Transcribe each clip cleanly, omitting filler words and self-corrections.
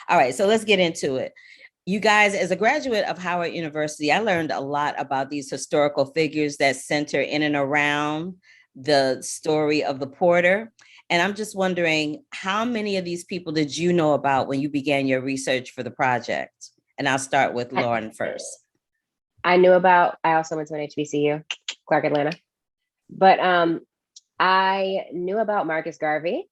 All right, so let's get into it. You guys, as a graduate of Howard University, I learned a lot about these historical figures that center in and around the story of the porter. And I'm just wondering, how many of these people did you know about when you began your research for the project? And I'll start with I, Loren first. I also went to an HBCU, Clark Atlanta. But I knew about Marcus Garvey.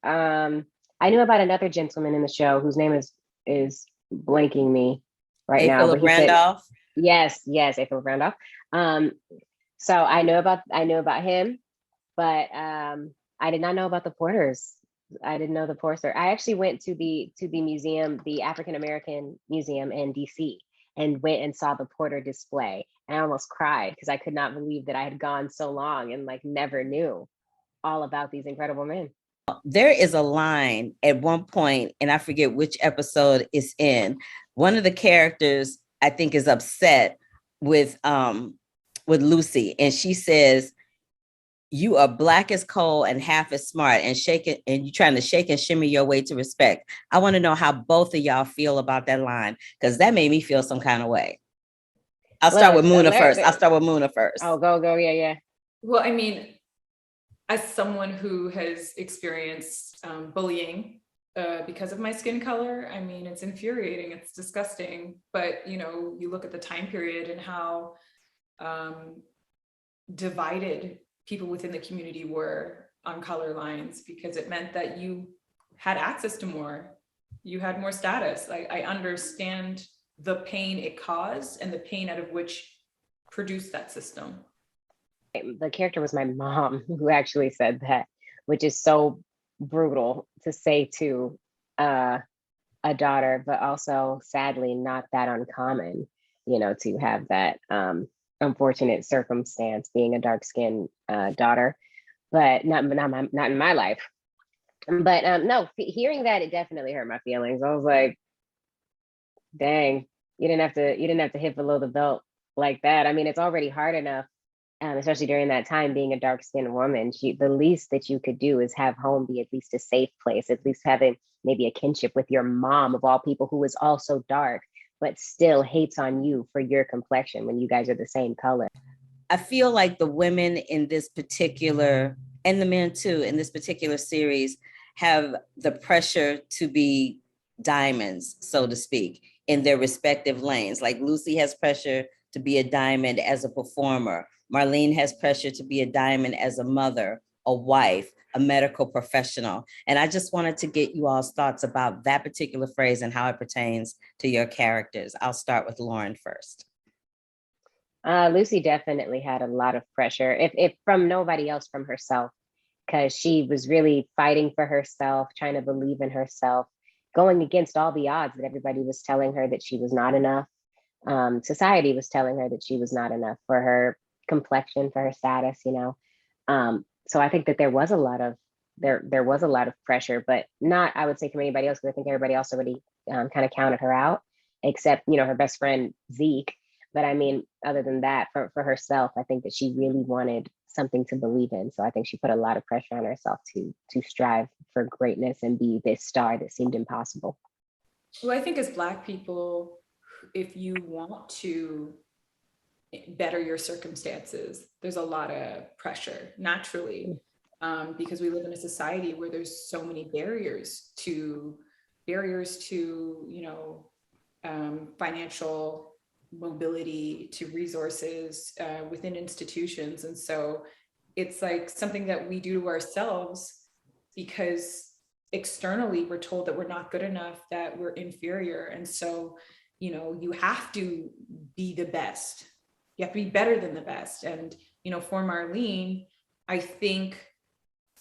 Um, I knew about another gentleman in the show whose name is blanking me right A. now, but Philip he said Randolph. yes, April Randolph. Um, so I knew about him, but I did not know about the Porters. I didn't know the Porter. I actually went to the museum, the African American Museum in DC, and went and saw the Porter display. And I almost cried because I could not believe that I had gone so long and like never knew all about these incredible men. There is a line at one point, and I forget which episode it's in. One of the characters, I think, is upset with Lucy, and she says, "You are black as coal and half as smart, and you trying to shake and shimmy your way to respect." I want to know how both of y'all feel about that line, because that made me feel some kind of way. I'll start Look, with Mouna first. I'll start with Mouna first. Oh, go, yeah, yeah. Well, I mean, as someone who has experienced bullying because of my skin color, I mean, it's infuriating, it's disgusting. But, you look at the time period and how divided people within the community were on color lines, because it meant that you had access to more, you had more status. I understand the pain it caused and the pain out of which produced that system. The character was my mom who actually said that, which is so brutal to say to a daughter, but also sadly not that uncommon, to have that unfortunate circumstance being a dark-skinned daughter, but not in my life. But no, hearing that, it definitely hurt my feelings. I was like, dang, you didn't have to hit below the belt like that. I mean, it's already hard enough, especially during that time, being a dark-skinned woman. The least that you could do is have home be at least a safe place, at least having maybe a kinship with your mom, of all people, who is also dark, but still hates on you for your complexion when you guys are the same color. I feel like the women in this particular, and the men too, in this particular series, have the pressure to be diamonds, so to speak, in their respective lanes. Like Lucy has pressure to be a diamond as a performer. Marlene has pressure to be a diamond as a mother, a wife, a medical professional. And I just wanted to get you all's thoughts about that particular phrase and how it pertains to your characters. I'll start with Loren first. Lucy definitely had a lot of pressure, if from nobody else, from herself, because she was really fighting for herself, trying to believe in herself, going against all the odds that everybody was telling her that she was not enough. Society was telling her that she was not enough for her complexion, for her status. So I think that there was a lot of pressure, but not, I would say, from anybody else, because I think everybody else already kind of counted her out, except her best friend Zeke. But I mean, other than that, for herself, I think that she really wanted something to believe in. So I think she put a lot of pressure on herself to strive for greatness and be this star that seemed impossible. Well, I think as Black people, if you want to better your circumstances, there's a lot of pressure naturally, because we live in a society where there's so many barriers to financial mobility, to resources within institutions. And so it's like something that we do to ourselves, because externally we're told that we're not good enough, that we're inferior. And so, you have to be the best. You have to be better than the best. And, for Marlene, I think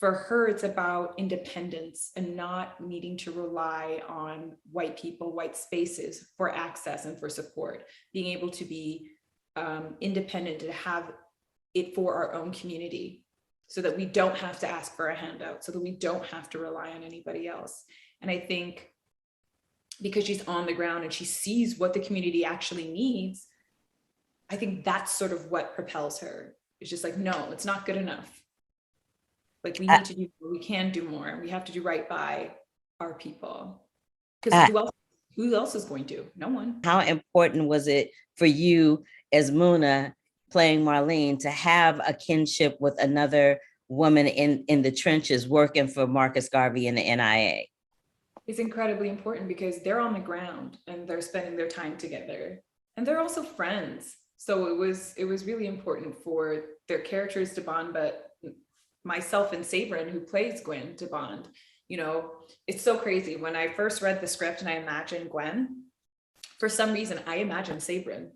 for her, it's about independence and not needing to rely on white people, white spaces for access and for support, being able to be independent, to have it for our own community, so that we don't have to ask for a handout, so that we don't have to rely on anybody else. And I think because she's on the ground and she sees what the community actually needs, I think that's sort of what propels her. It's just like, no, it's not good enough. Like, we need to do more, we can do more, we have to do right by our people. Because who else is going to? No one. How important was it for you as Mouna playing Marlene to have a kinship with another woman in the trenches working for Marcus Garvey and the NIA? It's incredibly important because they're on the ground and they're spending their time together, and they're also friends. So it was really important for their characters to bond, but myself and Sabrin, who plays Gwen, to bond. You know, it's so crazy. When I first read the script and I imagined Gwen, for some reason I imagined Sabrin,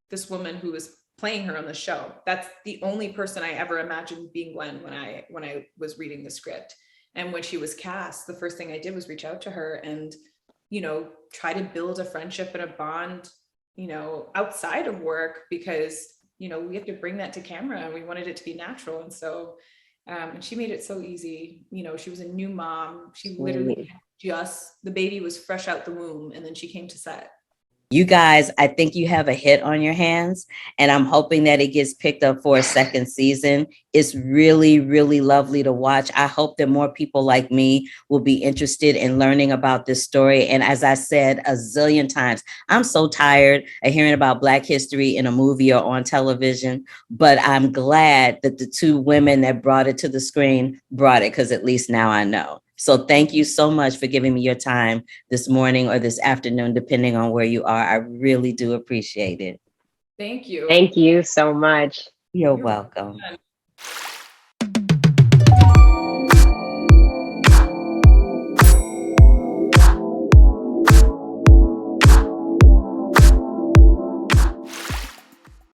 this woman who was playing her on the show. That's the only person I ever imagined being Gwen when I was reading the script. And when she was cast, the first thing I did was reach out to her and, you know, try to build a friendship and a bond, you know, outside of work, because, you know, we have to bring that to camera and we wanted it to be natural. And so, and she made it so easy. You know, she was a new mom. She literally the baby was fresh out the womb, and then she came to set. You guys, I think you have a hit on your hands, and I'm hoping that it gets picked up for a second season. It's really, really lovely to watch. I hope that more people like me will be interested in learning about this story. And as I said a zillion times, I'm so tired of hearing about Black history in a movie or on television, but I'm glad that the two women that brought it to the screen brought it, because at least now I know. So thank you so much for giving me your time this morning or this afternoon, depending on where you are. I really do appreciate it. Thank you. Thank you so much. You're welcome.